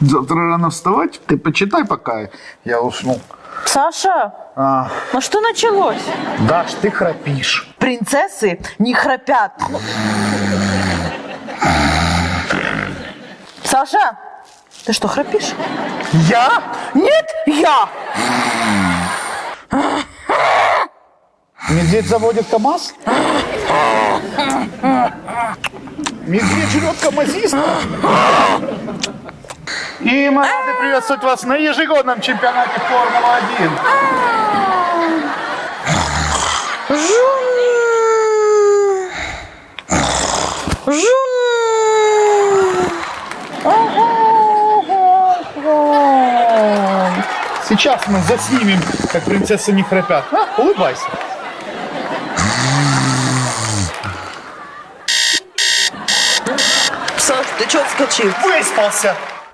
Завтра рано вставать? Ты почитай, пока я усну. Саша, ну что началось? Даш, ты храпишь. Принцессы не храпят. Саша, ты что, храпишь? Я? Нет, я. Медведь заводит КамАЗ? Медведь жрет камазиста? И мы рады приветствовать вас на ежегодном чемпионате Формулы-1. Сейчас мы заснимем, как принцессы не храпят. Улыбайся. Саш, ты чё вскочил? Выспался.